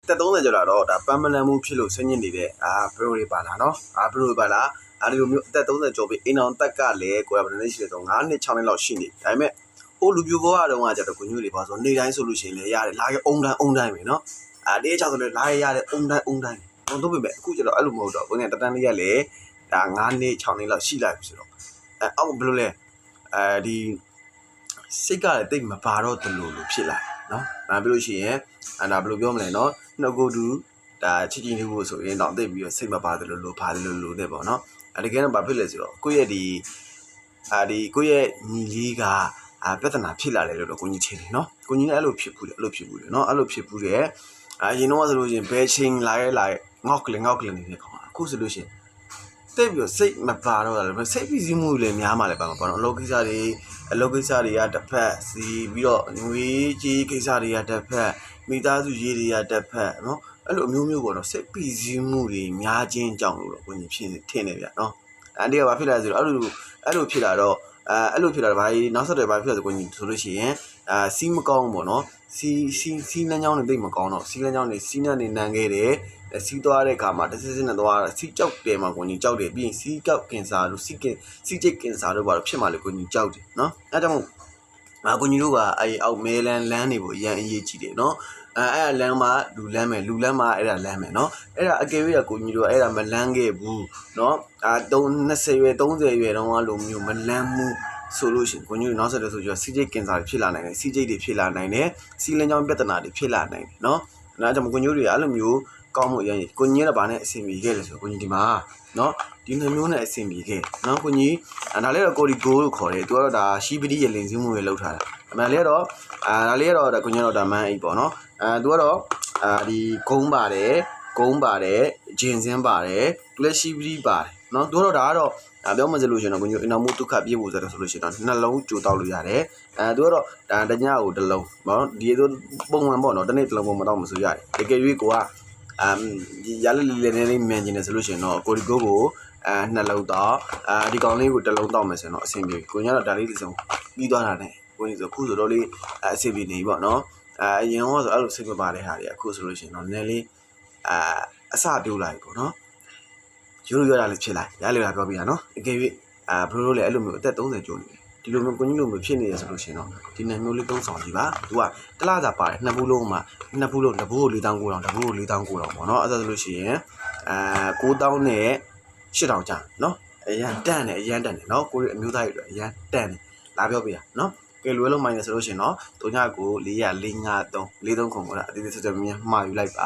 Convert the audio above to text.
တက်30ကျော်လာတော့ဒါပန်းမလန်မှုဖြစ်လို့ဆင်းညစ်နေတဲ့ဘရိုတွေပါလားနော်ဘရိုတွေပါလားဒီလိုမျိုးအသက်30ကျော်ပြီးအိမ်အောင်တက်ကလည်းကိုယ်ကဘယ်နှစ်ရှိလဲဆို9နှစ်6နှစ်လောက်ရှိနေဒါပေမဲ့ဟိုလူပြိုဘဝတုန်းကကျတော့ကိုညွှန်တွေပါဆိုနေတိုင်းဆိုလို့ရှိရင်လည်းရတယ်လာရအုံတိုင်းပဲနော်တင်းချောင်းဆိုလည်းလာရရတယ်အုံတိုင်းတော့ပြပဲအခုကျတော့အဲ့လိုမဟုတ်တော့ကိုငယ်တန်းလေးကလည်းဒါ9နှစ်6နှစ်လောက်ရှိလိုက်ပြီဆိုတော့အောက်ဘယ်လိုလဲဒီစိတ်ကလည်းတိတ်မပါတော့တလို့ဖြစ်လာနော်ဒါပြောလို့ရှိရင်ဒါဘယ်လိုပြောမလဲနော်နှုတ်ကိုတူဒါချစ်ချင်းလေးဖို့ဆိုရင်တော့တိတ်ပြီးတော့စိတ်မပါတယ်လို့ပါတယ်လို့တဲ့ပေါ့နော်တကယ်တော့ဘာဖြစ်လဲဆိုတော့ကိုယ့်ရဲ့ဒီကိုယ့်ရဲ့ညီလေးကပြဿနာဖြစ်လာတယ်လို့တော့ကိုကြီးချင်းတယ်နော်ကိုကြီးလည်းအဲ့လိုဖြစ်ဘူးလေနော်အဲ့လိုဖြစ်ဘူးတယ်ရင်တော့ဆိုလို့ရှိရင်ဘယ်ချိန်လာရဲငေါက်ကလေးနေတဲ့ကောင်အခုဆိုလို့ရှိရင်တိတ်ပြီးတော့စိတ်မပါတော့တယ်စိတ်ပြီးစီးမှုလည်းများမှလည်းပါမှာပေါ့နော်အလုပ်ကိစ္စတွေကတစ်ဖက်စီပြီးတော့ငွေကြီးကိစ္စတွေကတစ်ဖက်မိသားစုရေးတွေကတစ်ဖက်နော်အဲ့လိုအမျိုးမျိုးပေါ့နော်စိတ်ပြီးစီးမှုတွေများခြင်းကြောင့်လို့တော့ကိုကြီးဖြစ်နေထင်နေဗျနော်အဲ့ဒီကဘာဖြစ်လဲဆိုတော့အဲ့လိုဖြစ်လာတော့ဘာကြီးနောက်ဆက်တွဲဘာဖြစ်လဲဆိုကိုကြီးဆိုလို့ရှိရင်စီးမကောင်းပေါ့နော်စီးလမ်းကြောင်းတွေသိမကောင်းတော့စီးလမ်းကြောင်းတွေစီးနှံနေနန်းခဲ့တယ်စီးသွားတဲ့အခါမှာတစ်စစ်နဲ့သွားစီးကြောက်တယ်မှာကိုကြီးကြောက်တယ်ပြီးရင်စီးကောက်ကင်ဆာလို့စီးကျိတ်ကင်ဆာလို့ဘာလို့ဖြစ်မှလဲကိုကြီးကြောက်တယ်နော်အဲကြောင့်ကိုကြီးတို့ကအောက်မဲလန်းနေဖို့အရင်အရေးကြီးတယ်နော်အဲ့လမ်းမှာလူလမ်းမှာအဲ့ဒါလမ်းမယ်နော်အဲ့ဒါအကယ်၍ကိုကြီးတို့အဲ့ဒါမလမ်းခဲ့ဘူးနော်20ရွယ်30ရွယ်တုန်းကလိုမျိုးမလမ်းမှုဆိုလို့ရှိရင်ကိုကြီးတို့နောက်ဆက်တွဲဆိုပြီးစီးကျိတ်ကင်ဆာတွေဖြစ်လာနိုင်တယ်စီးကျိတ်တွေဖြစ်လာနိုင်တယ်စီးလမ်းကြောင်းပြဿနာတွေဖြစ်လာနိုင်တယ်နော်အဲ့ဒါကြောင့်ကိုကြီးတို့အဲ့လိုမျိုးကောင်းမှုအရင်ကိုကြီးကဘာနဲ့အဆင်ပြေခဲ့လဲဆိုကိုကြီးဒီမှာနော်ဒီနှမျိုးနဲ့အဆင်ပြေခဲ့နော်ကိုကြီးဒါလေးတော့ကိုဒီဂိုးလို့ခေါ်တယ်သူကတော့ဒါရှိပတိရလင်စည်းမှုတွေလောက်ထားတာအမှန်လေးကတော့ဒါလေးကတော့ကိုကြီးကတော့ဒါမန်းအိတ်ပေါ့နော်သူကတော့ဒီဂုံးပါတယ်ဂျင်စင်းပါတယ်သူလည်းရှိပတိပါတယ်နော်သူကတော့ဒါကတော့ပြောမှစလို့ရှင်တော့ကိုကြီးအနောက်မှုဒုက္ခပြေးဖို့ဆိုတော့ဆိုလို့ရှင်တော့နှလုံးကြိုတောက်လို့ရတယ်သူကတော့ဒါတညကိုတစ်လုံးနော်ဒီလိုပုံမှန်ပေါ့နော်တစ်နေ့တစ်လုံးပုံမတော့မဆိုရတယ်တကယ်၍ကိုကရလေးလေးမြန်ကျင်တယ်ဆိုလို့ရှိရင်တော့ကိုဒီကို2လုံးတော့ဒီကောင်လေးကို1လုံးတောက်မယ်ဆိုရင်တော့အဆင်ပြေကိုညတော့ဒါလေးတစ်စုံပြီးသွားတာနဲ့ကိုကြီးဆိုခုဆိုတော့လေးအဆင်ပြေနေပြီပေါ့နော်အရင်ကဆိုအဲ့လိုစိတ်မပါတဲ့ဟာတွေအခုဆိုလို့ရှိရင်တော့နည်းလေးအစပြိုးလိုက်ပေါ့နော်ရိုးတာလေးဖြစ်လိုက်ရလေတာပြောပြရနော်အကယ်၍ဘရိုတို့လည်းအဲ့လိုမျိုးအသက်30ကျော်နေဒီလိုမျိုးကိုကြီးလိုမျိုးဖြစ်နေရဆိုလို့ရှိရင်တော့ဒီနှစ်မျိုးလေးသုံးဆောင်ကြည့်ပါသူကတလားစာပါတယ်နှစ်ဘူးလုံးမှာနှစ်ဘူးလုံးတဘူးကို4,900တဘူးကို4,900ပေါ့နော်အဲ့ဒါဆိုလို့ရှိရင်9,000နဲ့8,000ကျန်နော်အရန်တန်တယ်နော်ကိုရီအမျိုးသားတွေအရန်တန်တယ်လာပြောပြရနော်ကဲလွယ်လုံးမိုင်းနေဆိုလို့ရှိရင်တော့3 9 9 4 4 5 3 4 3ခုကိုအသေးသေးစစမြင်မှားယူလိုက်ပါ